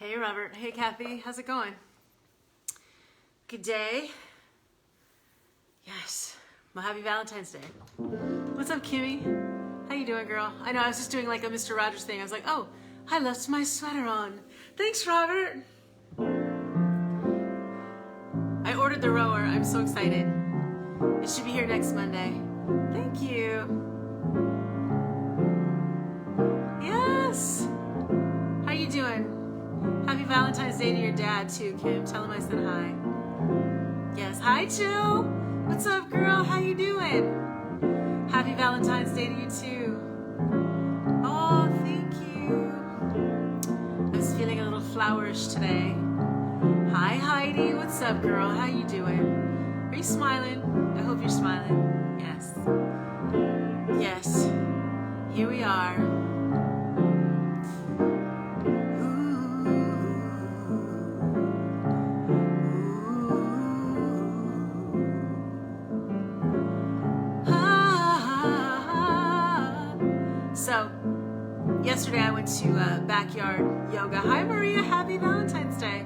Hey Robert, hey Kathy, how's it going? Good day. Yes, well happy Valentine's Day. What's up Kimmy? How you doing girl? I know I was just doing like a Mr. Rogers thing. I was like, oh, I left my sweater on. Thanks Robert. I ordered the rower, I'm so excited. It should be here next Monday. Thank you. Yes. How you doing? Happy Valentine's Day to your dad too, Kim. Tell him I said hi. Yes, hi Jill. What's up girl? How you doing? Happy Valentine's Day to you too. Oh, thank you. I was feeling a little flowerish today. Hi Heidi, what's up girl? How you doing? Are you smiling? I hope you're smiling. Yes. Yes. Here we are. So, yesterday I went to backyard yoga. Hi Maria, happy Valentine's Day.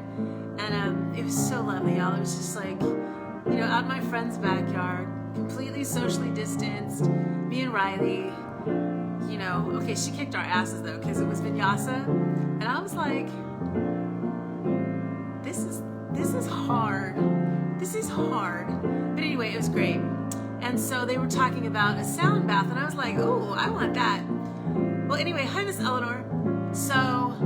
And it was so lovely, y'all. It was just like, you know, out in my friend's backyard, completely socially distanced, me and Riley, you know, okay, she kicked our asses though, because it was vinyasa. And I was like, this is hard. This is hard. But anyway, it was great. And so they were talking about a sound bath, and I was like, oh, I want that. Well, anyway, hi, Miss Eleanor. So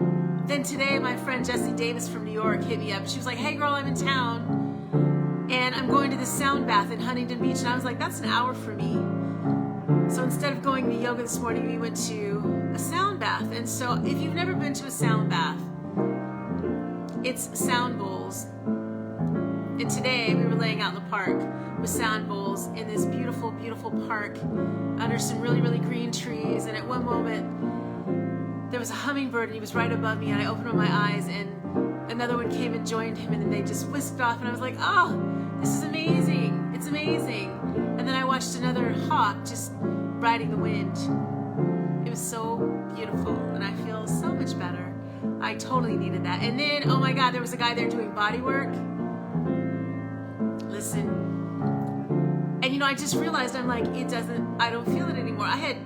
then today, my friend Jessie Davis from New York hit me up. She was like, hey, girl, I'm in town, and I'm going to this sound bath in Huntington Beach. And I was like, that's an hour for me. So instead of going to yoga this morning, we went to a sound bath. And so if you've never been to a sound bath, it's sound bowls. And today, we were laying out in the park with sound bowls in this beautiful, beautiful park under some really, really green trees. And at one moment, there was a hummingbird and he was right above me, and I opened up my eyes and another one came and joined him, and then they just whisked off, and I was like, oh, this is amazing. It's amazing. And then I watched another hawk just riding the wind. It was so beautiful, and I feel so much better. I totally needed that. And then, oh my God, there was a guy there doing body work. Listen. And you know, I just realized, I'm like, I don't feel it anymore. I had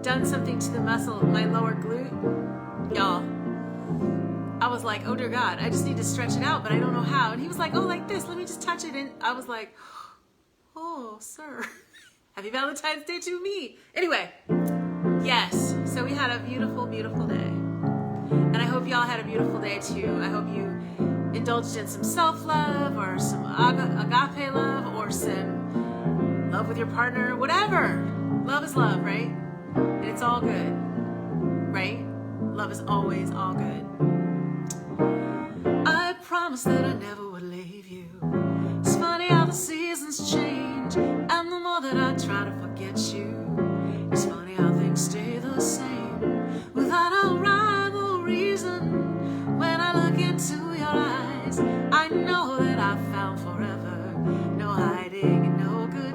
done something to the muscle, my lower glute. Y'all, I was like, oh dear God, I just need to stretch it out, but I don't know how. And he was like, oh, like this, let me just touch it. And I was like, oh, sir, happy Valentine's Day to me. Anyway, yes, so we had a beautiful, beautiful day. And I hope y'all had a beautiful day too. I hope you indulged in some self-love or some agape love or some love with your partner, whatever. Love is love, right? And it's all good, right? Love is always all good. I promised that I never would leave you. It's funny how the seasons change, and the more that I try to forget you, it's funny how things stay the same without a rhyme or reason. When I look into your eyes, I know that I found forever. No hiding and no good.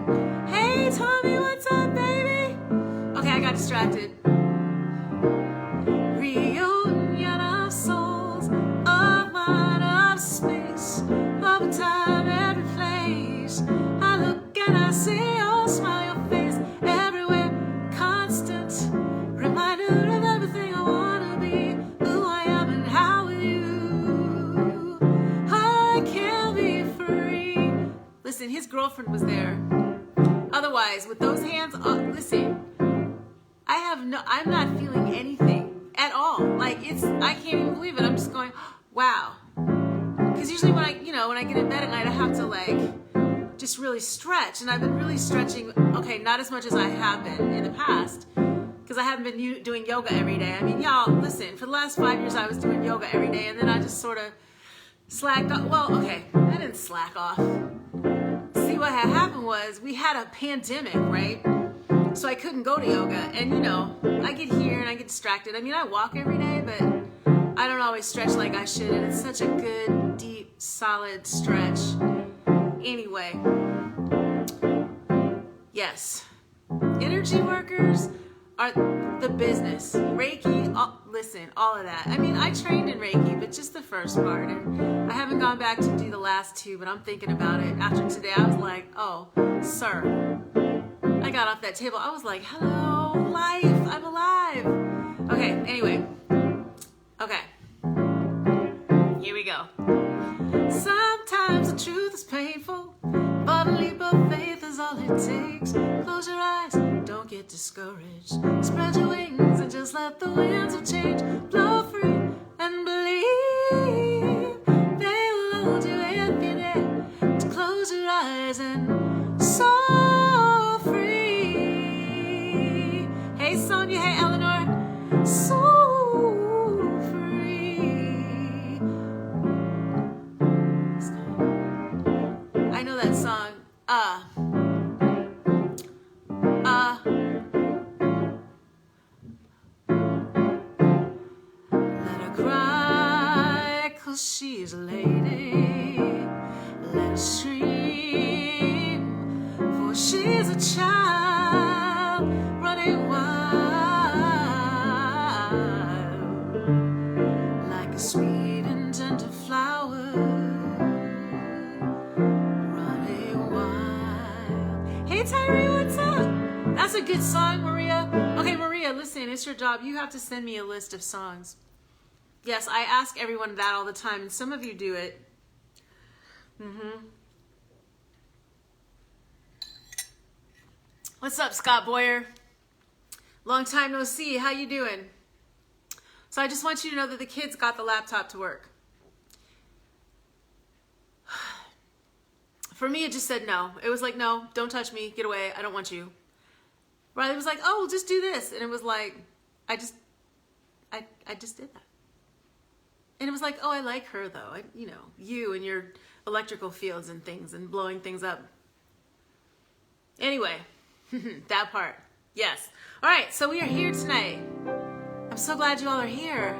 Hey Tommy, what's up baby? Okay, I got distracted. Reunion of souls, of mind, of space, of time, every place. I look and I see your smile, your face everywhere, constant reminder of everything I wanna be, who I am and how with you I can be free. Listen, his girlfriend was there. Otherwise, with those hands, listen, I'm not feeling anything at all. Like, I can't even believe it. I'm just going, wow. Because usually when I get in bed at night, I have to like, just really stretch. And I've been really stretching, okay, not as much as I have been in the past, because I haven't been doing yoga every day. I mean, y'all, listen, for the last 5 years, I was doing yoga every day, and then I just sort of slacked off. Well, okay, I didn't slack off. See, what had happened was we had a pandemic, right? So I couldn't go to yoga, and you know, I get here and I get distracted. I mean, I walk every day, but I don't always stretch like I should, and it's such a good, deep, solid stretch. Anyway, yes, energy workers the business, Reiki, listen, all of that. I mean, I trained in Reiki, but just the first part, and I haven't gone back to do the last two, but I'm thinking about it. After today, I was like, oh, sir. I got off that table. I was like, hello, life, I'm alive. Okay, anyway. Okay. Here we go. Sometimes the truth is painful, but a leap of faith is all it takes. Close your eyes, don't get discouraged. Spread your wings and just let the winds of change blow free and believe they will hold you if you dare to close your eyes and so free. Hey Sonia, hey Eleanor, so free. I know that song. Let her cry, 'cause she's a lady. Let her scream, for she's a child running wild, like a sweet and tender flower. Hey Tyree, what's up? That's a good song, Maria. Okay, Maria, listen, it's your job. You have to send me a list of songs. Yes, I ask everyone that all the time, and some of you do it. What's up, Scott Boyer? Long time no see. How you doing? So I just want you to know that the kids got the laptop to work. For me, it just said no. It was like, no, don't touch me. Get away. I don't want you. Riley was like, oh, just do this. And it was like, I just did that. And it was like, oh, I like her though. You know, you and your electrical fields and things and blowing things up. Anyway, that part. Yes. All right, so we are here tonight. I'm so glad you all are here.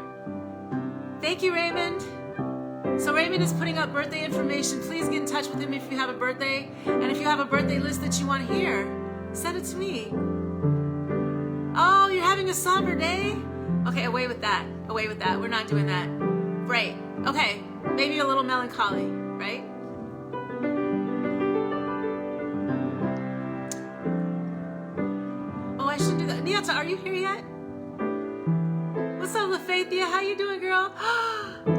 Thank you, Raymond. So Raymond is putting up birthday information. Please get in touch with him if you have a birthday. And if you have a birthday list that you want to hear, send it to me. Oh, you're having a somber day? Okay, away with that. Away with that. We're not doing that. Right. Okay, maybe a little melancholy, right? Oh, I shouldn't do that. Niata, are you here yet? What's up, LaFaithia? How you doing, girl?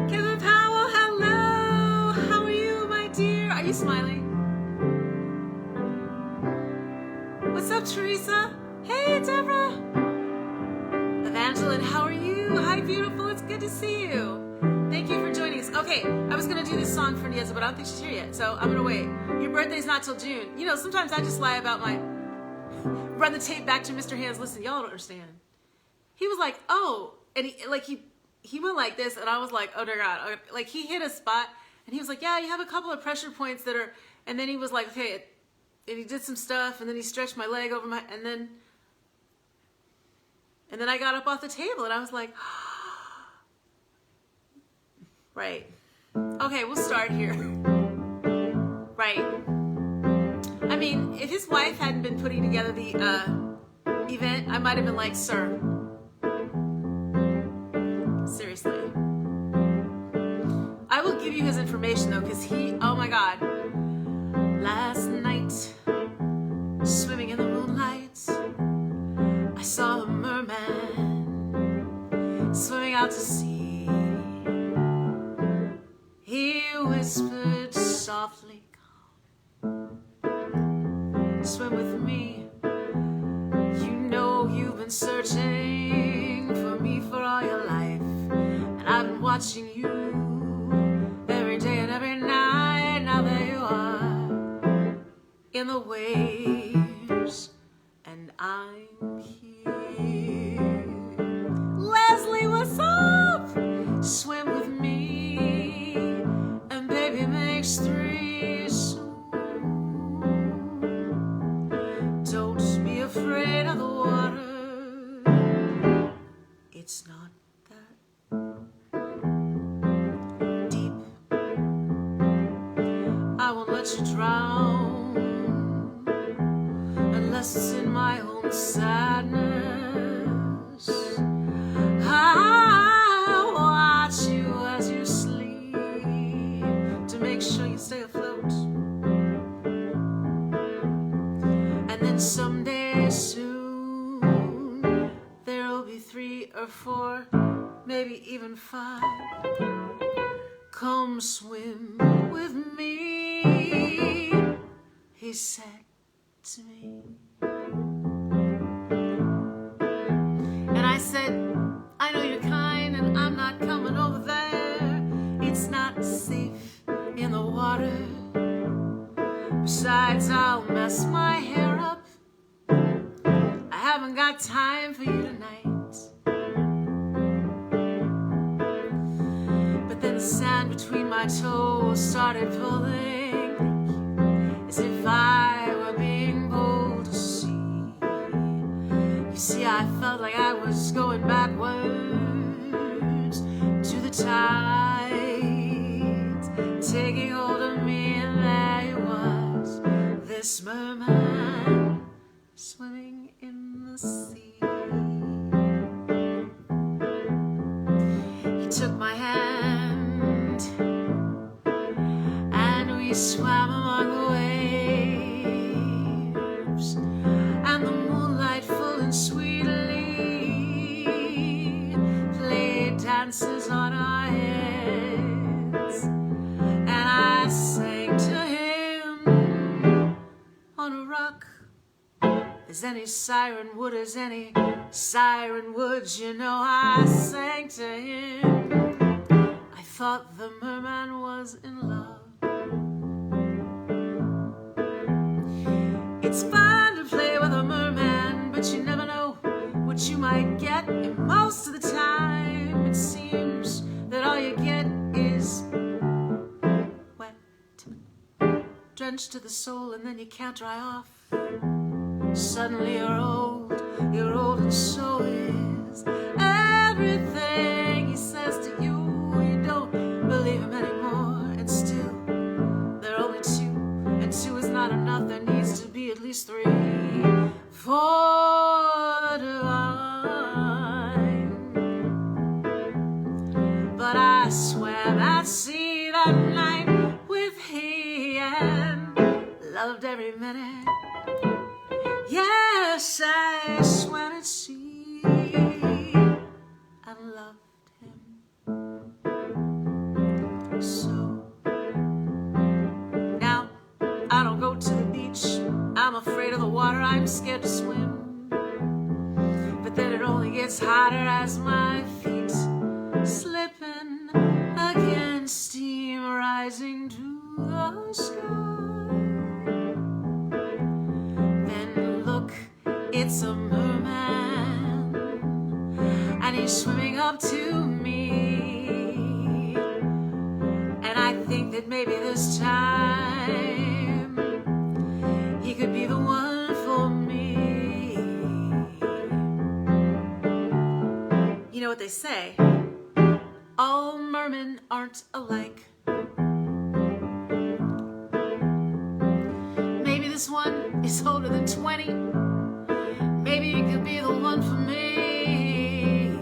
Kevin Powell, hello. How are you, my dear? Are you smiling? What's up, Teresa? Hey, Deborah. Evangeline, how are you? Hi, beautiful. It's good to see you. Thank you for joining us. Okay, I was going to do this song for Niasa, but I don't think she's here yet, so I'm going to wait. Your birthday's not till June. You know, sometimes I just lie about my... Run the tape back to Mr. Hands. Listen, y'all don't understand. He was like, oh... And he went like this, and I was like, oh dear God. Like, he hit a spot, and he was like, yeah, you have a couple of pressure points that are, and then he was like, okay, and he did some stuff, and then he stretched my leg over my, and then I got up off the table, and I was like, right. Okay, we'll start here. Right. I mean, if his wife hadn't been putting together the event, I might have been like, sir, seriously. I will give you his information though, because oh my God. Last night, swimming in the moonlight, I saw a merman swimming out to sea. He whispered softly, come, swim with me. You know you've been searching for me for all your life. I've been watching you every day and every night. Now there you are in the waves, and I'm here. Leslie, what's up? Swim with me, and baby makes three soon. Don't be afraid of the water. It's not let you drown unless it's in my own sadness. And then someday soon, there'll be 3 or 4, maybe even 5. Come swim with me, he said to me. And I said, I know you're kind and I'm not coming over there. It's not safe in the water. Besides, I'll mess my hair up. I haven't got time for you tonight. But then the sand between my toes started pulling, as if I were being pulled to sea. You see, I felt like I was going backwards to the tides, taking hold of me, and there he was, this merman swimming in the sea. He took my hand and we swam among the waves, and the moonlight full and sweetly played dances on our heads. And I sang to him on a rock, as any siren would, as any siren would. You know, I sang to him. I thought the merman was in love. It's fun to play with a merman, but you never know what you might get. And most of the time, it seems that all you get is wet, drenched to the soul, and then you can't dry off. Suddenly you're old and so is everything he says to you. You don't believe him anymore, and still there are only 2, and 2 is not enough. There needs to be at least 3 for the divine. But I swam at sea that night with he and loved every minute. Yes, I swam at sea and loved him so. Now, I don't go to the beach. I'm afraid of the water. I'm scared to swim. But then it only gets hotter as my feet slipping against steam rising to the sky. It's a merman, and he's swimming up to me. And I think that maybe this time he could be the one for me. You know what they say? All mermen aren't alike. Maybe this one is older than 20. Maybe you could be the one for me.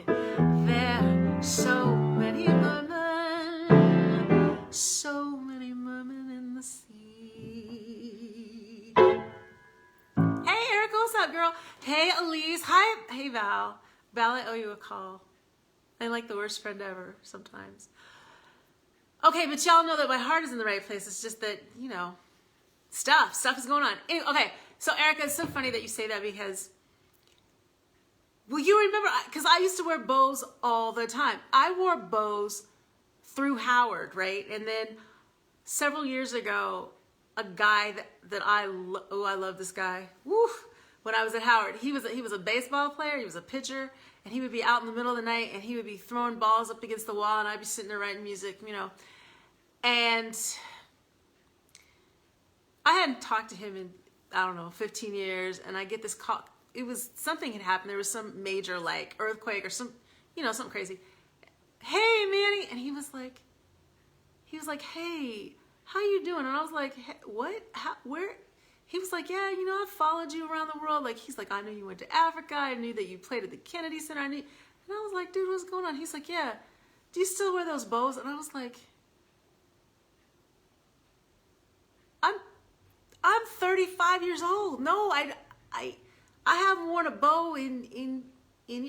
There are so many mermen, so many mermen in the sea. Hey Erica, what's up, girl? Hey Elise, hi. Hey Val. Val, I owe you a call. I'm like the worst friend ever sometimes. Okay, but y'all know that my heart is in the right place. It's just that, you know, stuff is going on. Anyway, okay. So Erica, it's so funny that you say that because, well, you remember, because I used to wear bows all the time. I wore bows through Howard, right? And then several years ago, a guy that I love this guy. Woo! When I was at Howard, he was a baseball player. He was a pitcher, and he would be out in the middle of the night, and he would be throwing balls up against the wall, and I'd be sitting there writing music, you know. And I hadn't talked to him in, I don't know, 15 years, and I get this call. It was, something had happened. There was some major, like, earthquake or some, you know, something crazy. Hey, Manny. And he was like, hey, how you doing? And I was like, hey, what? How, where? He was like, yeah, you know, I followed you around the world. Like, he's like, I knew you went to Africa. I knew that you played at the Kennedy Center. And I was like, dude, what's going on? He's like, yeah, do you still wear those bows? And I was like, I'm 35 years old. No, I haven't worn a bow in,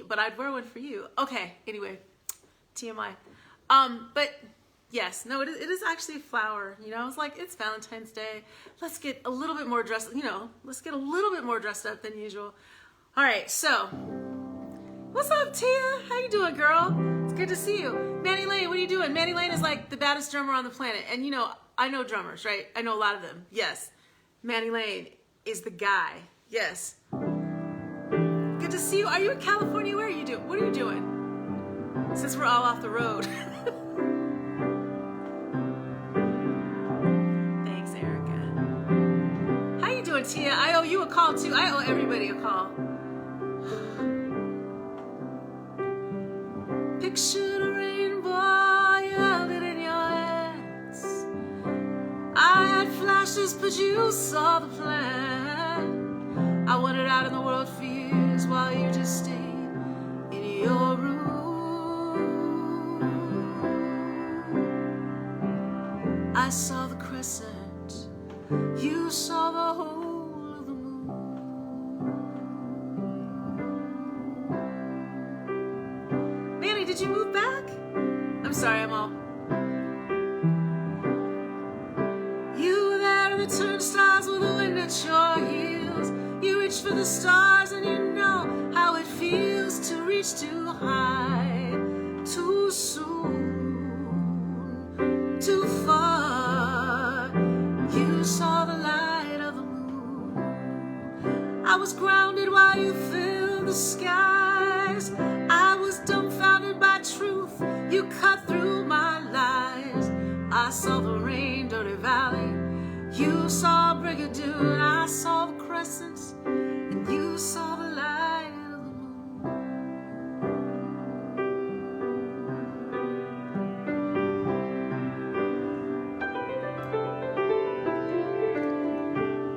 but I'd wear one for you. Okay, anyway, TMI. But yes, no, it is actually a flower. You know, I was like, it's Valentine's Day. Let's get a little bit more dressed, you know, let's get a little bit more dressed up than usual. All right, so, what's up, Tia? How you doing, girl? It's good to see you. Manny Lane, what are you doing? Manny Lane is like the baddest drummer on the planet. And you know, I know drummers, right? I know a lot of them. Yes. Manny Lane is the guy. Yes. Good to see you. Are you in California? Where are you doing? What are you doing? Since we're all off the road. Thanks, Erica. How you doing, Tia? I owe you a call too. I owe everybody a call. Picture the rainbow, you held it in your hands. I had flashes, but you saw the plan. I wandered out in the world for years while you just stayed in your room. I saw the crescent, you saw the whole of the moon. Manny, did you move back? I'm sorry, I'm all... You were there in the turnstiles with the wind at your heels. You reach for the stars and you know how it feels to reach too high, too soon, too far. You saw the light of the moon. I was grounded while you filled the skies. I was dumbfounded by truth. You cut through my lies. I saw the rain, dirty valley. You saw Brigadoon. I saw the crescents, and you saw the light of the moon.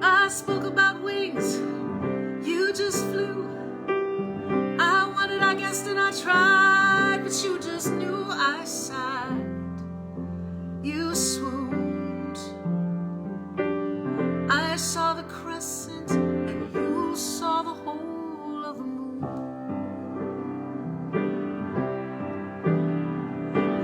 I spoke about wings, you just flew. I wanted, I guessed, and I tried, but you just knew. I sighed, you swooned. I saw the crescent, and you saw the whole of the moon.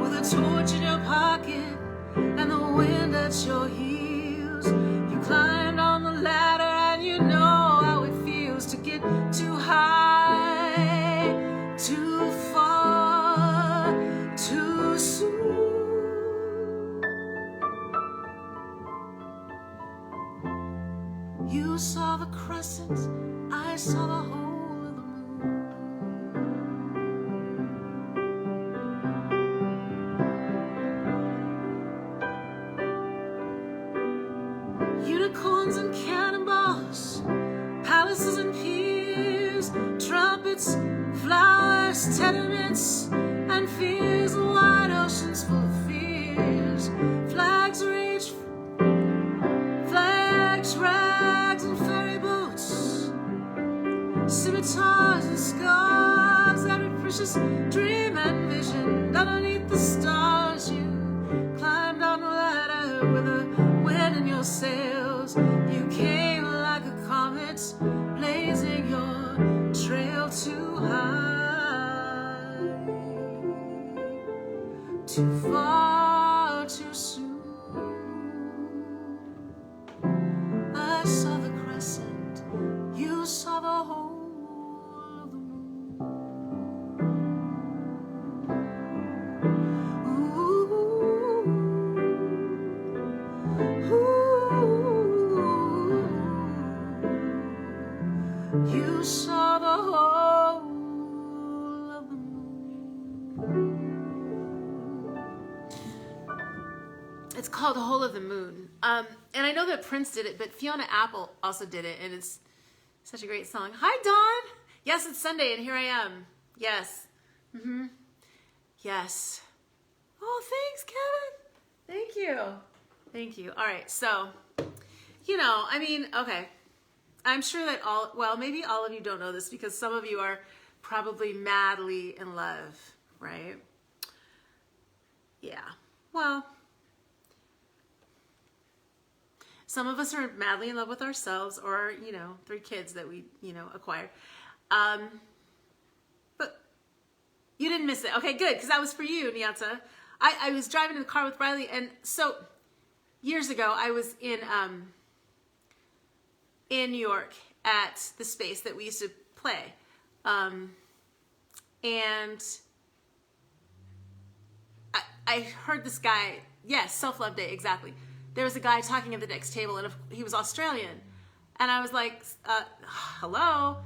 With a torch in your pocket and the wind at your heels, you climbed on the ladder and you know how it feels to get too high, too far, too soon. You saw the crescent, I saw the whole of the moon. Unicorns and cannonballs, palaces and piers, trumpets, flowers, tenements, and fears, wide oceans full of fears. Flags rage, flags, rags, and ferry boats, scimitars and scars, every precious dream and vision. Underneath the stars, you climbed on the ladder with a wind in your sails. You came like a comet, blazing your trail too high, too far, too soon. I saw the crescent, you saw the whole of the moon. Ooh, ooh, you saw the whole of the moon. It's called Whole of the Moon. And I know that Prince did it, but Fiona Apple also did it, and it's such a great song. Hi, Dawn. Yes, it's Sunday, and here I am. Yes. Yes. Oh, thanks, Kevin. Thank you. Thank you. All right, so, you know, I mean, okay. I'm sure that maybe all of you don't know this because some of you are probably madly in love, right? Yeah. Well, some of us are madly in love with ourselves, or, you know, 3 kids that we, you know, acquired. But you didn't miss it. Okay, good, because that was for you, Nyata. I was driving in the car with Riley, and so years ago, I was in New York at the space that we used to play. And I heard this guy, yes, Self-Love Day, exactly. There was a guy talking at the next table, and he was Australian. And I was like, hello?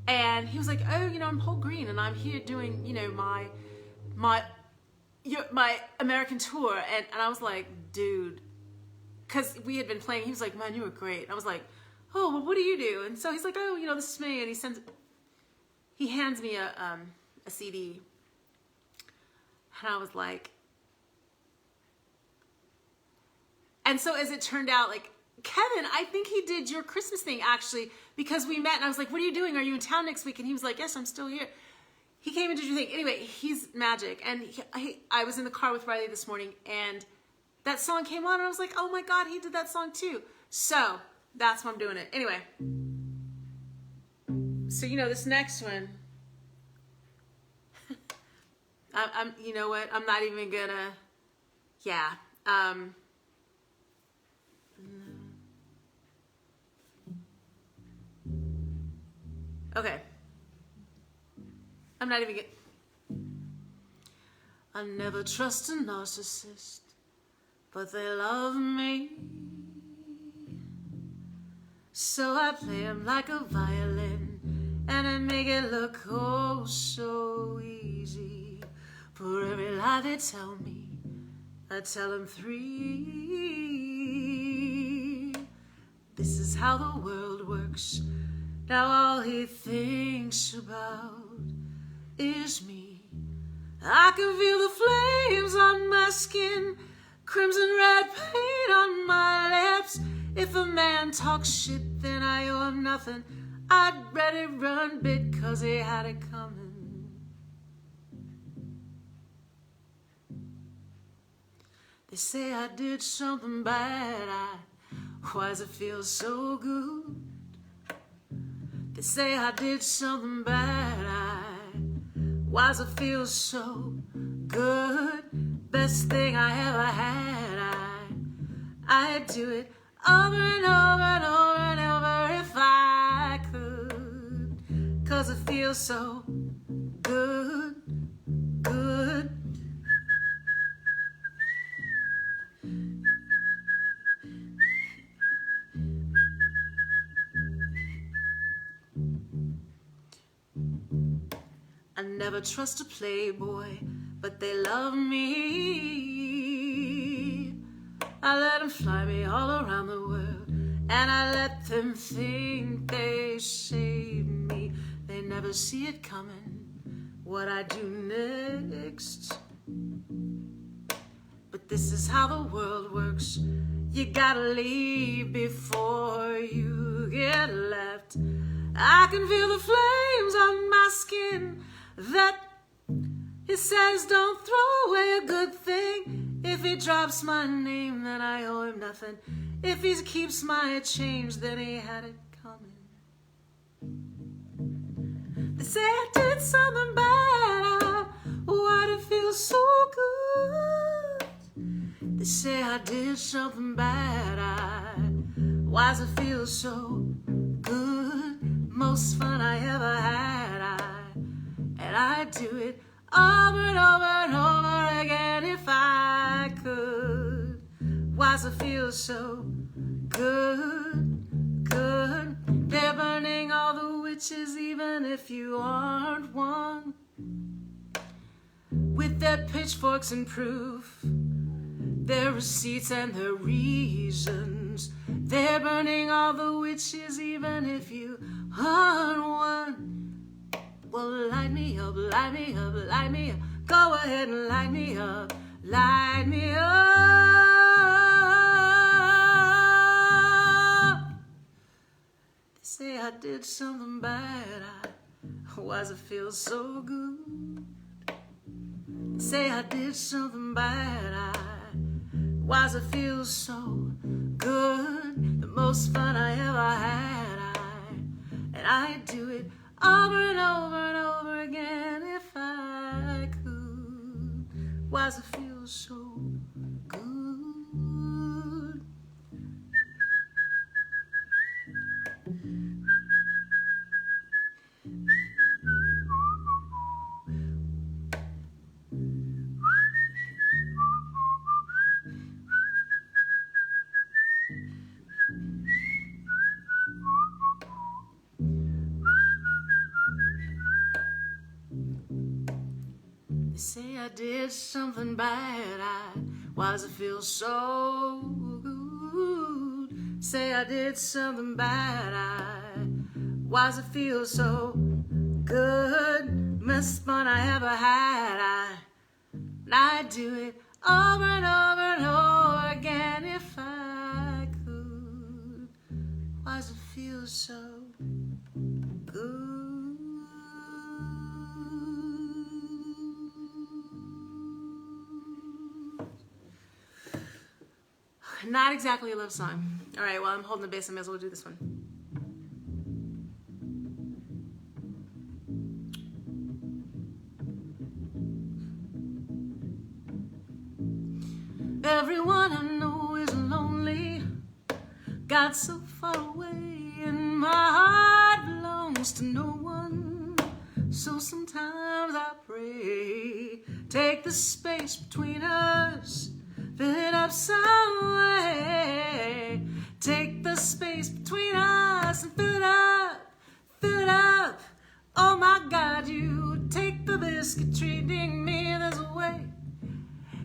And he was like, oh, you know, I'm Paul Green, and I'm here doing, you know, my American tour. And I was like, dude, because we had been playing. He was like, man, you were great. And I was like, oh, well, what do you do? And so he's like, oh, you know, this is me. And he hands me a CD. And I was like, and so as it turned out, like, Kevin, I think he did your Christmas thing, actually, because we met, and I was like, what are you doing? Are you in town next week? And he was like, yes, I'm still here. He came and did your thing. Anyway, he's magic. And I was in the car with Riley this morning, and that song came on, and I was like, oh my God, he did that song too. So that's why I'm doing it. Anyway, so you know, this next one, you know what? I'm not even gonna, yeah. Okay. I'm not even I never trust a narcissist, but they love me. So I play them like a violin, and I make it look oh so easy. For every lie they tell me, I tell them 3. This is how the world works. Now all he thinks about is me. I can feel the flames on my skin, crimson red paint on my lips. If a man talks shit, then I owe him nothing. I'd rather run because he had it coming. They say I did something bad. Why does it feel so good? They say I did something bad. Why does it feel so good? Best thing I ever had. I'd do it over and over and over and over if I could. 'Cause it feels so good, good. I never trust a playboy, but they love me. I let them fly me all around the world, and I let them think they save me. They never see it coming, what I do next. But this is how the world works. You gotta leave before you get left. I can feel the flames on my skin that it says don't throw away a good thing. If he drops my name, then I owe him nothing. If he keeps my change, then he had it coming. They say I did something bad. Why'd it feel so good? They say I did something bad. Why does it feel so good? Most fun I ever had. And I'd do it over and over and over again if I could. Why does it feel so good, good? They're burning all the witches even if you aren't one. With their pitchforks and proof, their receipts and their reasons. They're burning all the witches even if you aren't one. Well, light me up, light me up, light me up. Go ahead and light me up, light me up. They say I did something bad. Why does it feel so good? They say I did something bad. Why does it feel so good? most fun I ever had. And I'd do it over and over and over again if I could. Why does it feel so good? They say I did something bad. Why does it feel so good? Say I did something bad. Why does it feel so good? Most fun I ever had. I'd do it over and over and over again if I could. Why does it feel so good? Not exactly a love song. All right, well, I'm holding the bass. I may as well do this one. Everyone I know is lonely, got so far away, and my heart belongs to no one. So sometimes I pray, take the space between us, fill it up some way. Take the space between us and fill it up, fill it up. Oh my God, you take the biscuit, treating me this way,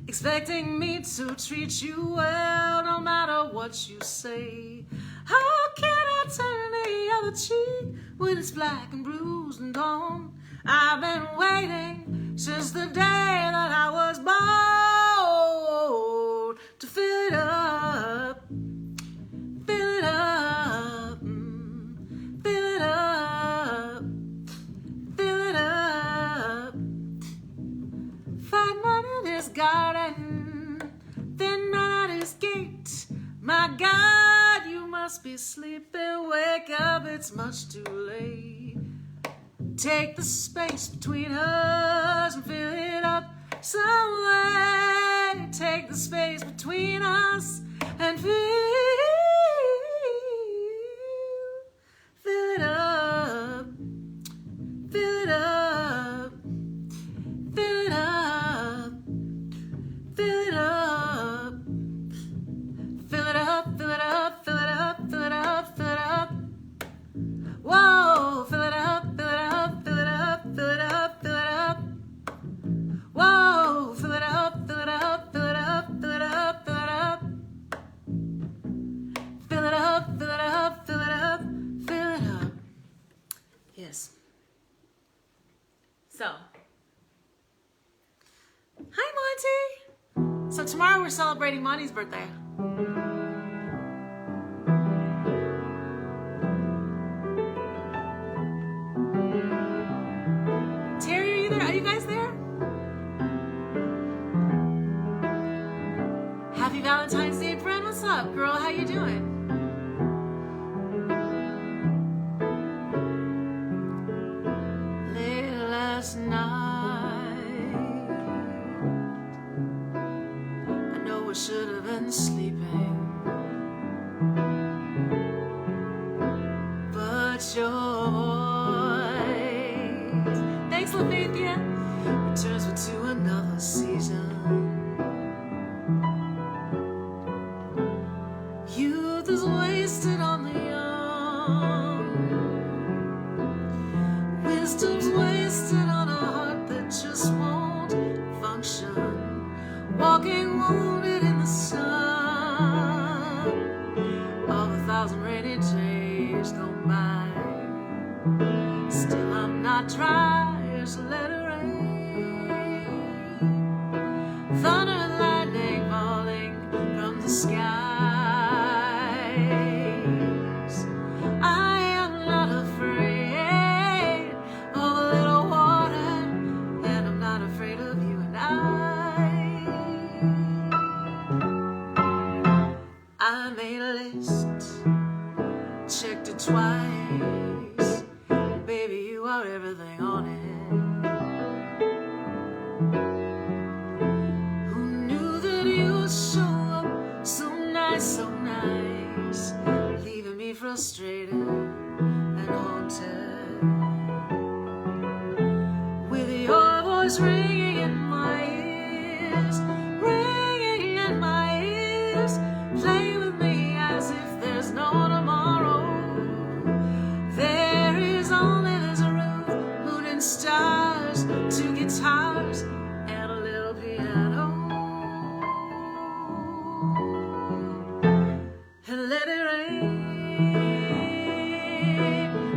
expecting me to treat you well, no matter what you say. How can I turn the other cheek when it's black and bruised and torn? I've been waiting since the day that I was born to fill it up, fill it up, fill it up, fill it up. Find out in this garden, then run out his gate. My God, you must be sleeping. Wake up, it's much too late. Take the space between us and fill it up some way. Take the space between us and fill it up, fill it up, fill it up, fill it up, fill it up, fill it up, fill it up, fill it up, fill it up. Whoa, fill it up, fill it up, fill it up, fill it up, fill it up. Whoa, fill it up, fill it up, fill it up, fill it up, fill it up. Fill it up, fill it up, fill it up, fill it up. Yes. So, hi Monty. So tomorrow we're celebrating Monty's birthday. Terry, are you there? Are you guys there? Happy Valentine's Day, Brent. What's up, girl? How you doing? Late last night, I know we should have been sleeping, but your voice, thanks Levithia, returns me to another season. Youth is wasted on the young, wisdom's wasted on a heart that just won't function, walking wounded in the sun of 1,000 rainy days gone by. Still I'm not dry, so let it rain. Thunder and lightning falling from the skies. I am not afraid of a little water, and I'm not afraid of you and I made a list looked at twice. Baby, you are everything on it. Who knew that you would show up so nice, leaving me frustrated and haunted, with your voice ringing in my ears, play with me as if there's no tomorrow. There is only this roof, moon and stars, 2 guitars and a little piano. And let it rain,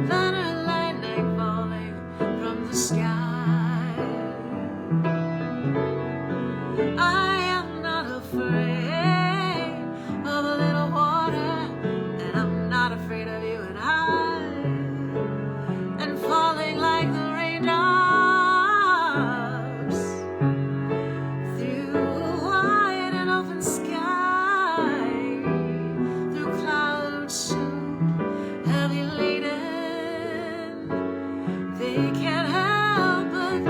thunder and lightning falling from the sky. I am not afraid of a little water, and I'm not afraid of you and I, and falling like the raindrops through a wide and open sky, through clouds so heavy laden they can't help but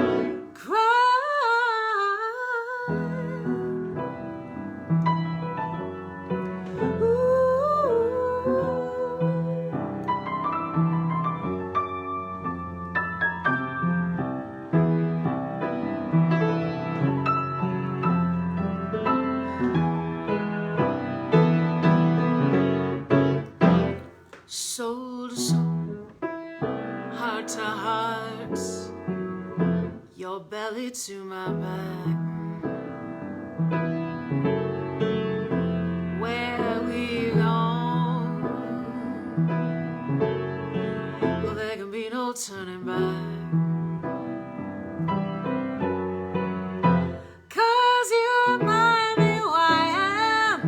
cry. Soul to soul, heart to heart, your belly to my back. Where we gone? Well, there can be no turning back. 'Cause you remind me who I am,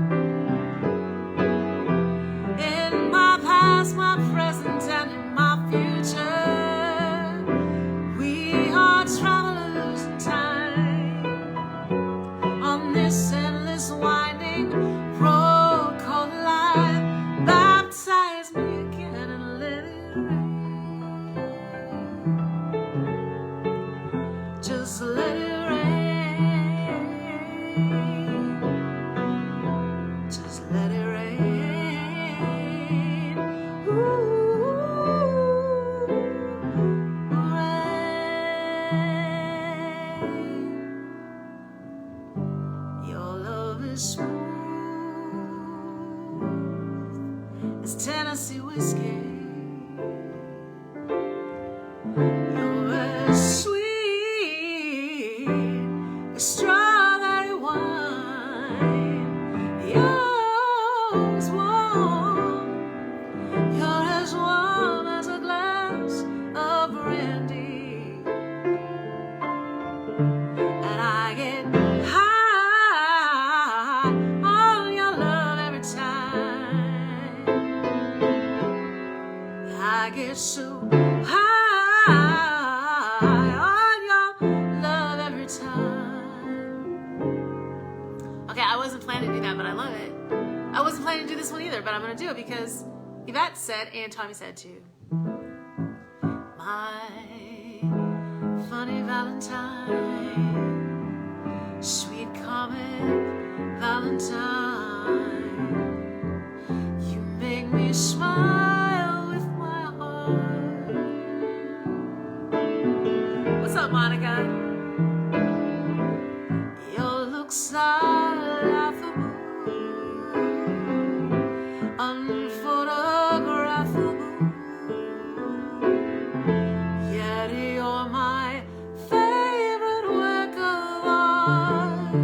in my past, my present, and in my future. We are travelers in time on this endless winding road called life. Baptize me again and let it rain. Just let it rain. Just let it rain. Ooh, rain. Your love is smooth as Tennessee whiskey. You're as sweet as strawberry wine. You're as warm as a glass of brandy. And I get high on your love every time. I get so high on your love every time. Okay, I wasn't planning to do that, but I love it. I wasn't planning to do this one either, but I'm gonna do it because Yvette said and Tommy said too. My funny Valentine, sweet comic Valentine, you make me smile with my heart. What's up, Monica? Your looks are laughable, unphotographable, yet you're my favorite work of art.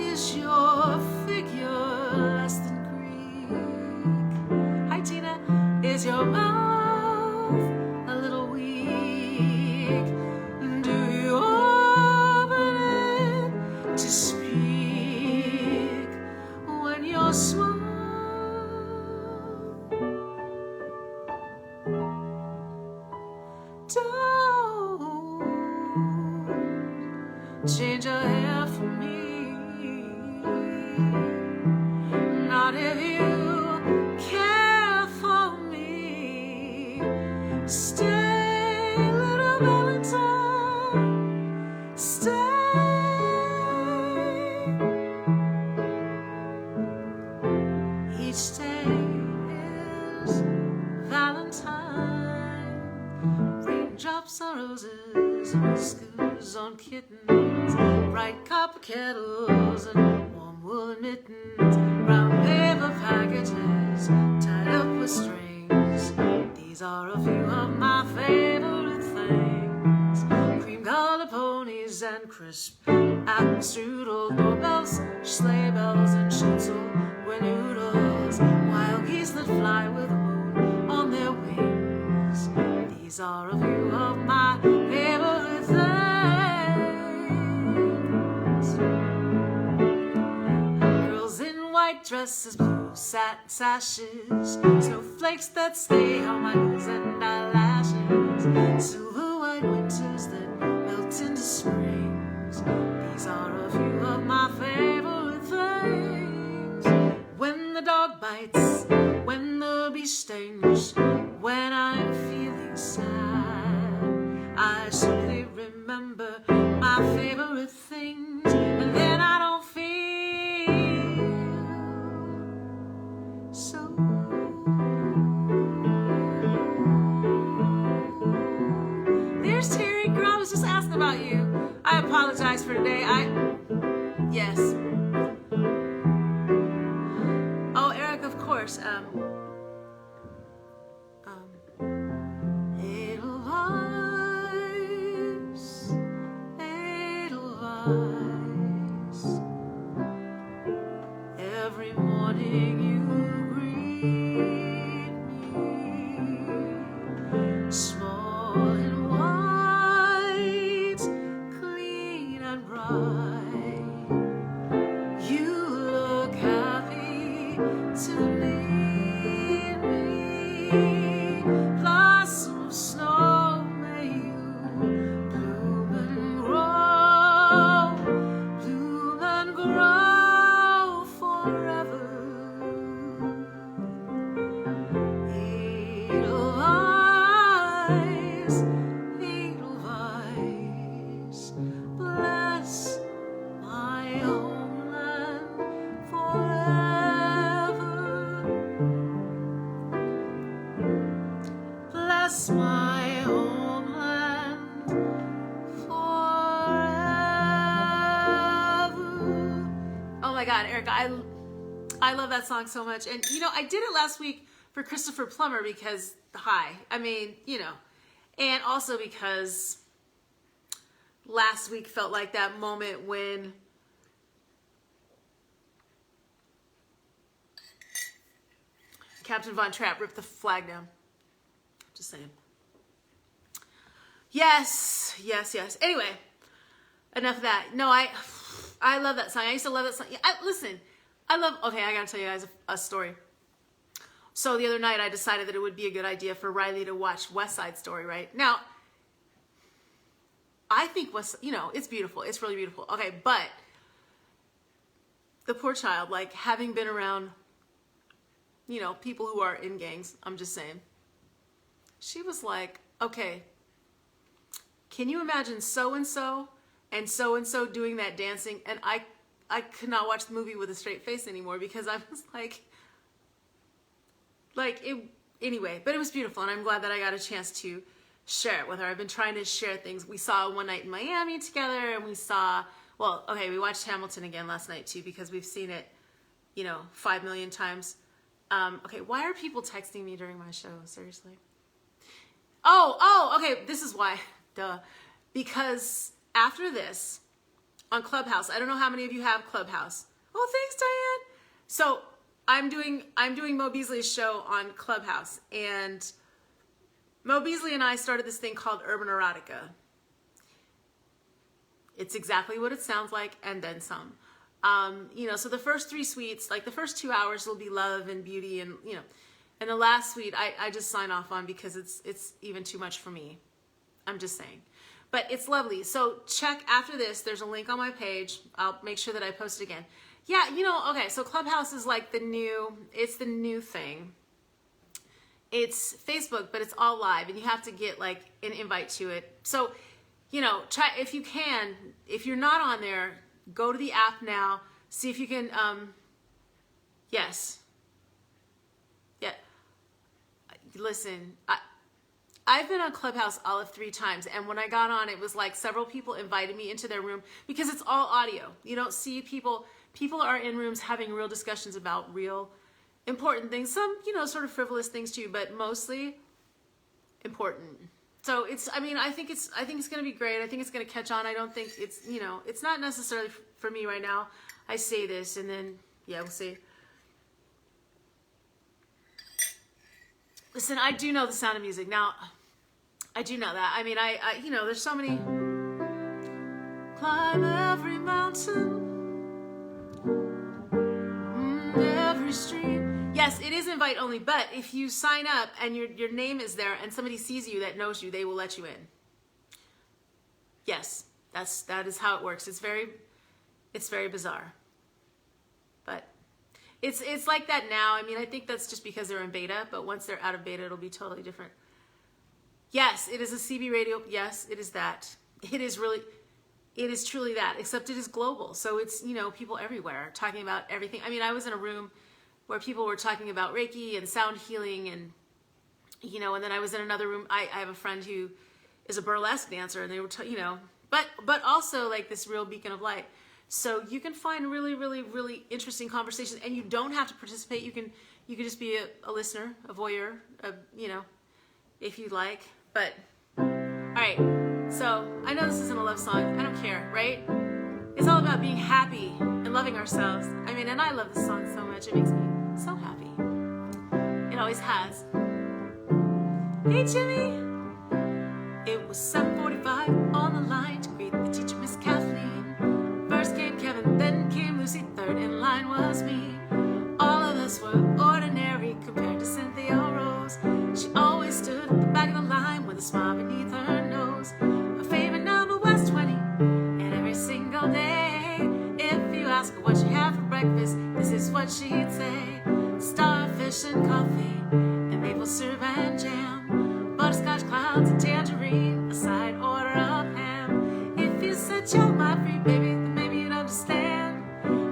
Is your figure less than Greek? Hi, Tina. Is your mouth a little weak? Do you open it to speak when you're small? Don't change your hair for me, not if you today is Valentine. Raindrops on roses, whiskers on kittens, bright copper kettles and warm woolen mittens, brown paper packages tied up with strings. These are a few of my favorite things. Cream-colored ponies and crisp apple strudel, doorbells, sleigh bells, and schnitzel with noodles, wild geese that fly with the moon on their wings. These are a few of my favorite things. Girls in white dresses, blue satin sashes, snowflakes that stay on my nose and eyelashes, silver white winters that melt into springs. These are a few of my favorite things. When the dog bites, when the bee stings, when I'm feeling sad, I simply remember my favorite things, and then I don't feel so. There's Terry, girl, I was just asking about you. I apologize for today. Yes. Oh, Eric, of course. Edelweiss, Edelweiss. Every morning you greet me, small and white, clean and bright. You look happy to meet me. Blossom of snow, may you bloom and grow forever. Edelweiss, Edelweiss, bless my homeland forever. Bless my homeland forever. Oh my God, Erica, I love that song so much. And you know, I did it last week for Christopher Plummer because, I mean, you know, and also because last week felt like that moment when Captain Von Trapp ripped the flag down. Just saying. Yes, yes, yes. Anyway, enough of that. No, I love that song. I used to love that song. Listen, okay, I gotta tell you guys a story. So the other night I decided that it would be a good idea for Riley to watch West Side Story, right? Now, I think it's beautiful. It's really beautiful. Okay, but the poor child, like having been around, you know, people who are in gangs, I'm just saying, she was like, okay, can you imagine so-and-so and so-and-so doing that dancing? And I could not watch the movie with a straight face anymore because I was like it, anyway, but it was beautiful. And I'm glad that I got a chance to share it with her. I've been trying to share things. We saw One Night in Miami together, and we watched Hamilton again last night too, because we've seen it, 5 million times. Okay, why are people texting me during my show? Seriously. Okay, this is why. Duh. Because after this, on Clubhouse, I don't know how many of you have Clubhouse. Oh, thanks, Diane. So I'm doing Mo Beasley's show on Clubhouse, and Mo Beasley and I started this thing called Urban Erotica. It's exactly what it sounds like, and then some. So the first 3 suites, like the first 2 hours will be love and beauty, and and the last suite I just sign off on because it's even too much for me. I'm just saying. But it's lovely. So check after this. There's a link on my page. I'll make sure that I post it again. Yeah, okay, so Clubhouse is like the new thing. It's Facebook, but it's all live, and you have to get like an invite to it. So, try if you can. If you're not on there, go to the app now. See if you can. Yes. listen, I've been on Clubhouse all of 3 times, and when I got on, it was like several people invited me into their room because it's all audio. You don't see people. People are in rooms having real discussions about real important things. Some, you know, sort of frivolous things too, but mostly important. So it's, I mean, I think it's going to be great. I think it's going to catch on. I don't think it's, you know, it's not necessarily for me right now. I say this and then, yeah, we'll see. Listen, I do know the sound of music. Now, I do know that. I mean, I you know, there's so many. Climb every mountain, every stream. Yes, it is invite only, but if you sign up and your name is there and somebody sees you that knows you, they will let you in. Yes, that is how it works. It's very bizarre. But it's like that now. I mean, I think that's just because they're in beta, but once they're out of beta, it'll be totally different. Yes, it is a CB radio. Yes, it is that. It is truly that, except it is global. So it's, you know, people everywhere talking about everything. I mean, I was in a room where people were talking about Reiki and sound healing and, you know, and then I was in another room. I have a friend who is a burlesque dancer and they were, you know, but also like this real beacon of light. So you can find really, really, really interesting conversations and you don't have to participate. You can just be a listener, a voyeur, you know, if you like. But, all right, so I know this isn't a love song. I don't care, right? It's all about being happy and loving ourselves. I mean, and I love this song so much. It makes me so happy. It always has. Hey, Jimmy. It was 7:45 on the line to greet the teacher, Miss Kathleen. First came Kevin, then came Lucy. Third in line was me. All of us were ordinary compared to Cynthia Rose. She always stood at the back of the line with a smile beneath her nose. Her favorite number was 20, and every single day, if you ask her what she had for breakfast, this is what she'd say. Starfish and coffee, and maple syrup and jam, butterscotch clouds and tangerine, a side order of ham. If you said you're my free baby, then maybe you'd understand.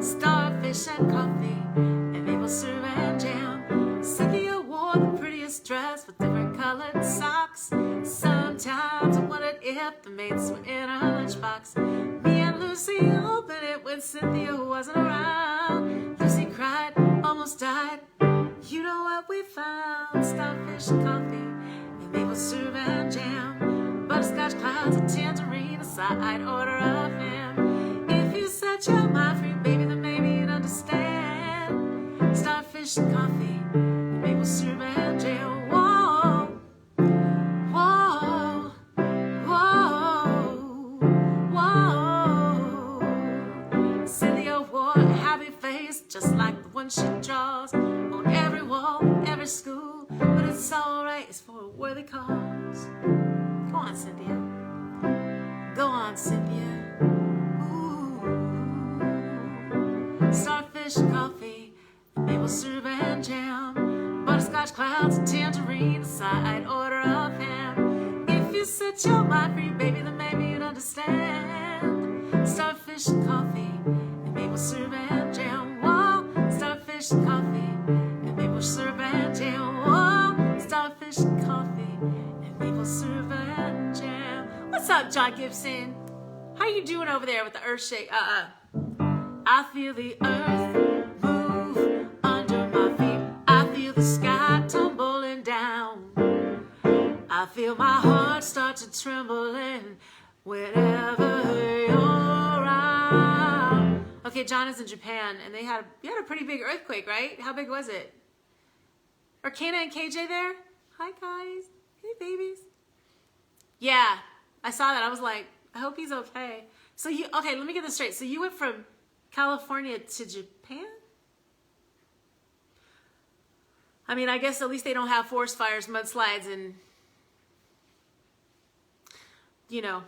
Starfish and coffee, and maple syrup and jam. Cynthia wore the prettiest dress with different colored socks. Sometimes I wondered if the mates were in her lunchbox. Me and Lucy opened it when Cynthia wasn't around. Lucy cried, almost died. You know what we found? Starfish and coffee, and maple syrup and jam, butterscotch clouds and tangerine, a side order of ham. If you said you're my free baby, then maybe you'd understand. Starfish and coffee, and maple syrup and jam. Whoa, whoa, whoa, whoa. Cynthia wore a happy face, just like the one she draws on every wall, every school. But it's alright, it's for a worthy cause. Go on, Cynthia. Go on, Cynthia. Ooh. Starfish coffee, maple syrup and jam, butterscotch clouds and tangerine, a side order of ham. If you said you're my free baby, then maybe you'd understand. Starfish coffee, and maple syrup and jam. Whoa, starfish coffee, and maple syrup and jam. Whoa, starfish coffee, and maple syrup and jam. What's up, John Gibson? How you doing over there with the earth shake? I feel the earth move under my feet. I feel the sky tumbling down. I feel my heart start to tremble in whenever you're around. Okay, John is in Japan, and they had a pretty big earthquake, right? How big was it? Are Kana and KJ there? Hi, guys. Hey, babies. Yeah, I saw that. I was like, I hope he's okay. So okay, let me get this straight. So you went from California to Japan? I mean, I guess at least they don't have forest fires, mudslides, and, you know,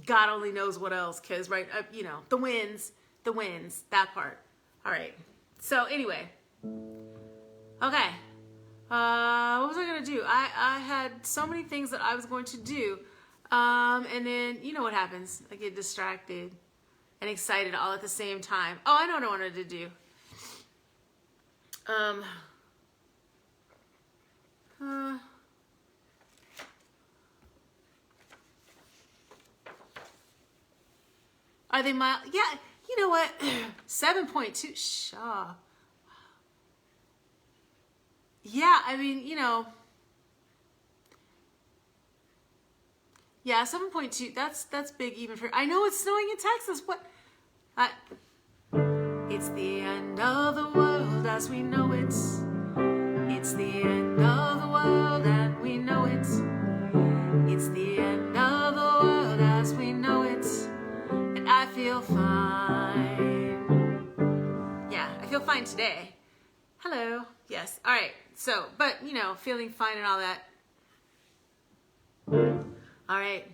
God only knows what else, because, right, you know, the winds, that part. All right. So anyway, okay. What was I going to do? I had so many things that I was going to do. And then, you know what happens. I get distracted and excited all at the same time. Oh, I know what I wanted to do. Are they mild? Yeah, you know what? 7.2. Shaw. Yeah, I mean, you know. Yeah, 7.2. That's big even for. I know it's snowing in Texas. What? It's the end of the world as we know it. It's the end of the world and we know it. It's the end of the world as we know it. And I feel fine. Yeah, I feel fine today. Hello. Yes. All right. So, but, you know, feeling fine and all that. All right.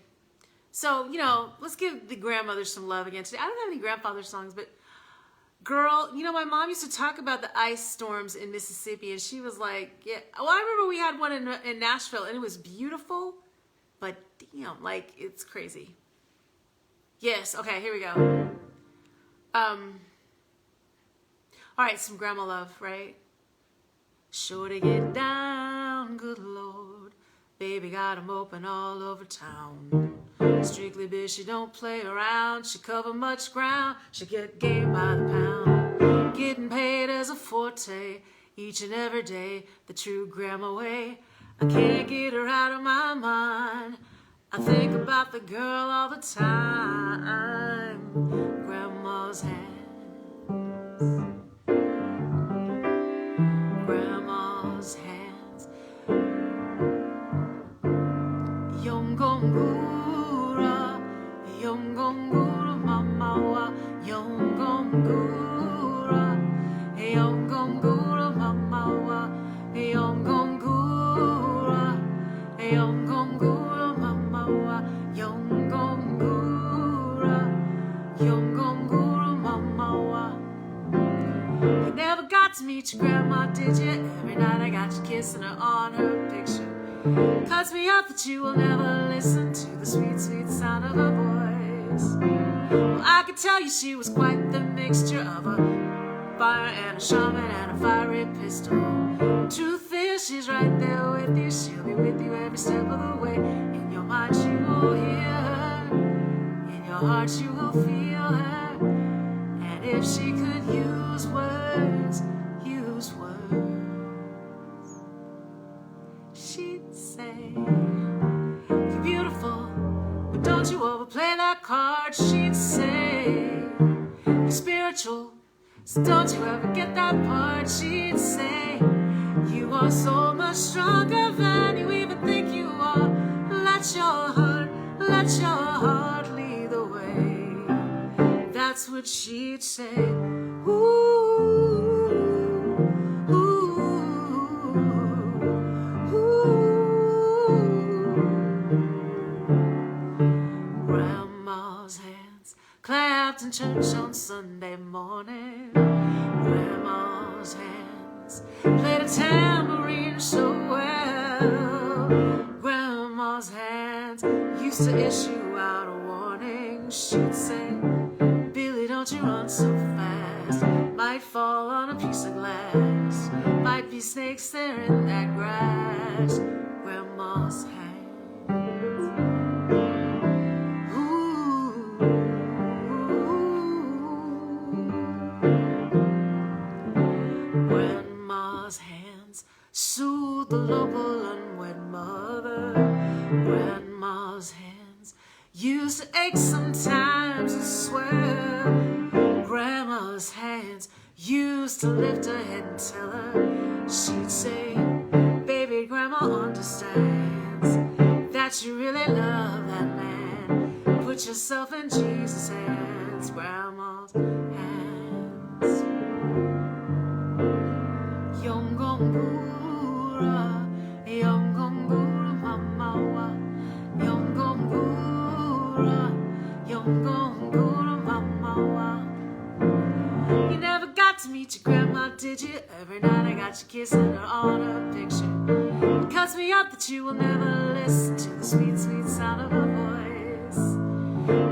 So, you know, let's give the grandmothers some love again today. I don't have any grandfather songs, but girl, you know, my mom used to talk about the ice storms in Mississippi, and she was like, yeah. Well, I remember we had one in Nashville, and it was beautiful, but damn, like, it's crazy. Yes. Okay, here we go. All right, some grandma love, right? Sure to get down, good Lord. Baby got 'em open all over town. Strictly bitch, she don't play around. She cover much ground. She get game by the pound. Getting paid as a forte each and every day. The true grandma way. I can't get her out of my mind. I think about the girl all the time. Grandma's hands. Grandma's hands. Yongongura, Yongongura, mama, Yongongura, Yongongura, mama, Yongongura, Yongongura, mama, Yongongura, Yongongura, mama. You never got to meet your grandma, did you? Every night I got you kissing her on her picture. Cuts me up that you will never listen to the sweet, sweet sound of her voice. Well, I could tell you she was quite the mixture of a fire and a shaman and a fiery pistol. Truth is, she's right there with you. She'll be with you every step of the way. In your mind you will hear her. In your heart you will feel her. And if she could use words, use words, she'd say, you're beautiful, but don't you overplay that card. She'd say, you're spiritual, so don't you ever get that part. She'd say, you are so much stronger than you even think you are. Let your heart lead the way. That's what she'd say. Ooh, ooh, ooh. Grandma's hands clapped in church on Sunday morning. Grandma's hands played a tambourine so well. Grandma's hands used to issue out a warning. She'd say, Billy, don't you run so fast. Might fall on a piece of glass. Might be snakes there in that grass. Grandma's hands. Ooh. Grandma's hands soothe the local unwed mother. Grandma's hands used to ache sometimes as swell. Grandma's hands used to lift her head and tell her. She'd say, baby, grandma understands that you really love that man. Put yourself in Jesus' hands. Grandma's hands. Yongongura, Yongongura, mama, Yongongura, Yongongura, mama. You never got to meet your grandma, did you? Every night I got you kissing her on her picture. It cuts me up that you will never listen to the sweet, sweet sound of her voice.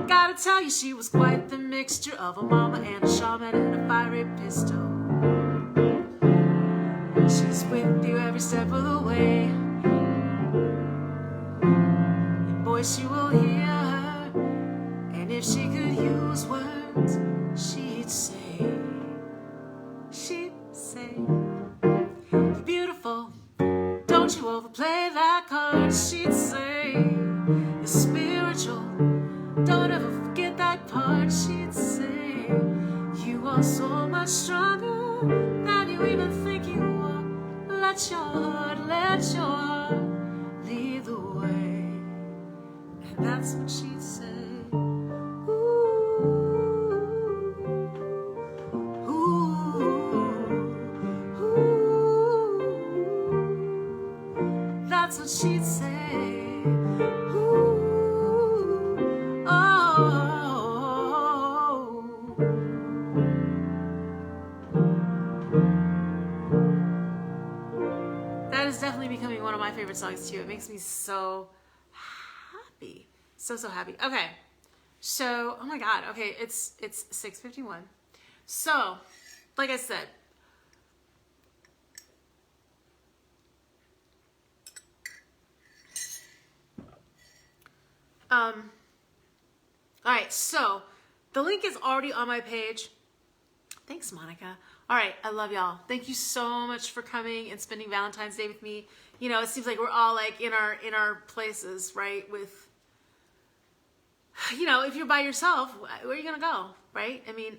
Gotta tell you, she was quite the mixture of a mama and a shaman and a fiery pistol. She's with you every step of the way. And boy, she will hear her. And if she could use words, don't you overplay that card, she'd say. You're spiritual, don't ever forget that part, she'd say. You are so much stronger than you even think you are. Let your heart lead the way. And that's what she'd say. That's what she'd say. Ooh, oh. That is definitely becoming one of my favorite songs too. It makes me so happy. So happy. Okay. So, oh my God. Okay, it's 6:51. So, like I said, all right, so the link is already on my page. Thanks, Monica. All right, I love y'all. Thank you so much for coming and spending Valentine's Day with me. You know, it seems like we're all like in our places, right? With, you know, if you're by yourself, where are you gonna go, right? I mean,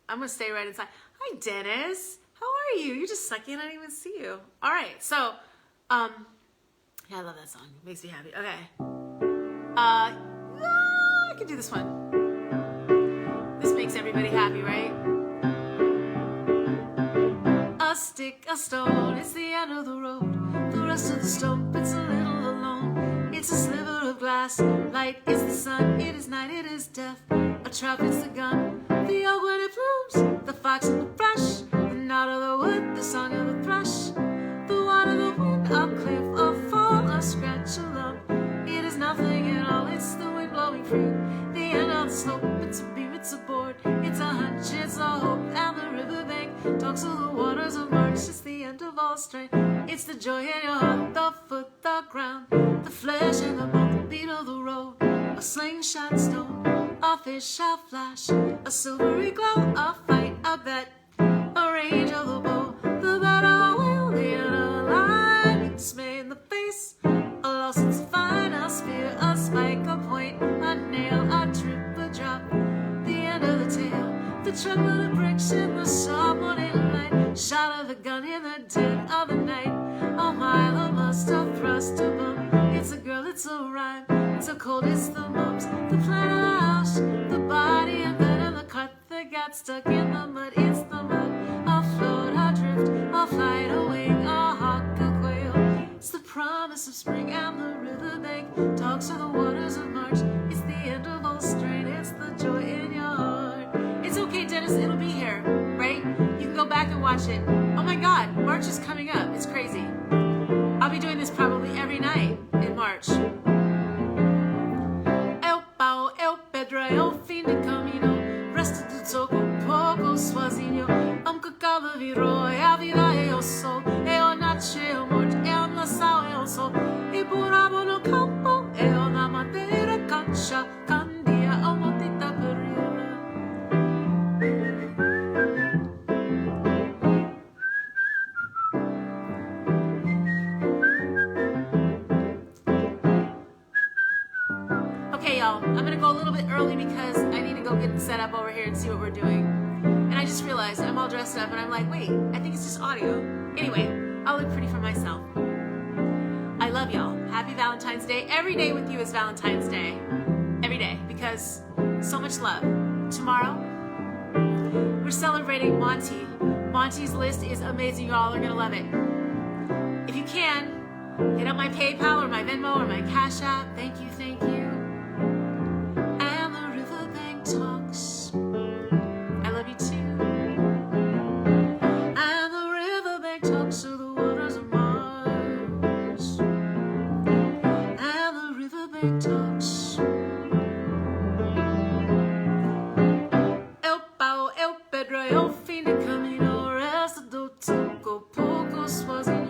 I'm gonna stay right inside. Hi, Dennis. How are you? You're just sucking. I didn't even see you. All right, so, yeah, I love that song. It makes me happy. Okay. I can do this one. This makes everybody happy, right? A stick, a stone, it's the end of the road. The rest of the stump, it's a little alone. It's a sliver of glass, light is the sun. It is night, it is death. A trap, it's the gun. The oak when it blooms, the fox and the brush. The knot of the wood, the song of the thrush. The water, the wind, a cliff, a fall, a scratch, a lump. It is nothing at all, it's the wind blowing through the end of the slope. It's a beam, it's a board, it's a hunch, it's a hope. And the riverbank talks of the waters of March. It's the end of all strength, it's the joy in your heart. The foot, the ground, the flesh and the bone, the beat of the road. A slingshot stone, a fish shall flash, a silvery glow, a fight, a bet, a range of the bow. The battle will be in a line, dismay in the face. A loss, it's fine, a spear, a spike, a point, a nail, a trip, a drop. The end of the tale, the tremble of bricks in the sharp morning light. Shot of the gun in the dead of the night. A mile, a must, a thrust, a bump. It's a girl, it's a rhyme, it's a cold, it's the mumps. The plan of the house, the body and bed and the cut that got stuck in the mud. It's the mud, a float, a drift, a flight, a wing, a hawk, a quail. It's the promise of spring and the riverbank talks of the waters of March. It's the end of all strain, it's the joy in your heart. It's okay, Dennis, it'll be here, right? You can go back and watch it. Oh my God, March is coming up. It's crazy. I'll be doing this probably every night in March. El pau, el pedra, el fin de camino. Resto do toco, pouco sozinho. Cacava virou, e a vida eu sou. Eu nasci, eu morto, eu nasço, eu sou. E por amor no campo, eu na madeira cancha. Candia, a motita perreira. Okay, y'all, I'm gonna go a little bit early because I need to go get set up over here and see what we're doing. And I just realized I'm all dressed up and I'm like, wait, I think it's just audio. Anyway, I'll look pretty for myself. I love y'all. Happy Valentine's Day. Every day with you is Valentine's Day. Every day, because so much love. Tomorrow, we're celebrating Monty. Monty's list is amazing. Y'all are gonna love it. If you can, hit up my PayPal or my Venmo or my Cash App. Thank you, thank you. And the riverbank talks. I love you too. And the riverbank talks of the waters of Mars. And the riverbank talks. El pau, el pedra, el fin de camino. Resto do toco, pouco sozinho.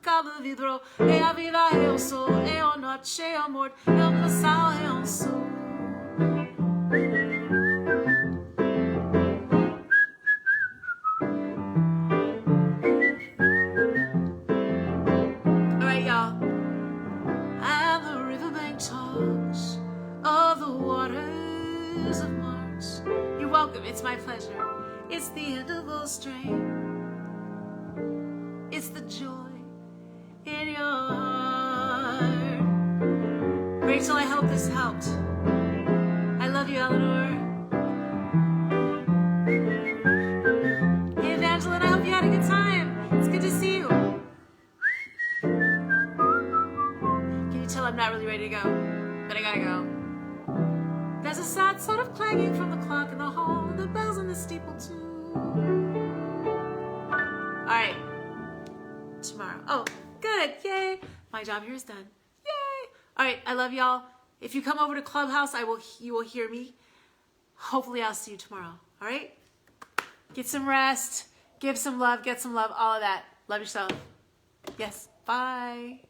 Cada vidro, e a vida eu sou. Eu noite, eu morto, eu nasço, eu sou. Alright, y'all. It's the joy in your heart. Rachel, I hope this helped. I love you, Eleanor. Hey, Evangeline, I hope you had a good time. It's good to see you. Can you tell I'm not really ready to go? But I gotta go. There's a sad sort of clanging from the clock in the hall, and the bells in the steeple too. Alright. Tomorrow. Oh, good. Yay. My job here is done. Yay. Alright, I love y'all. If you come over to Clubhouse, you will hear me. Hopefully I'll see you tomorrow. Alright? Get some rest. Give some love. Get some love. All of that. Love yourself. Yes. Bye.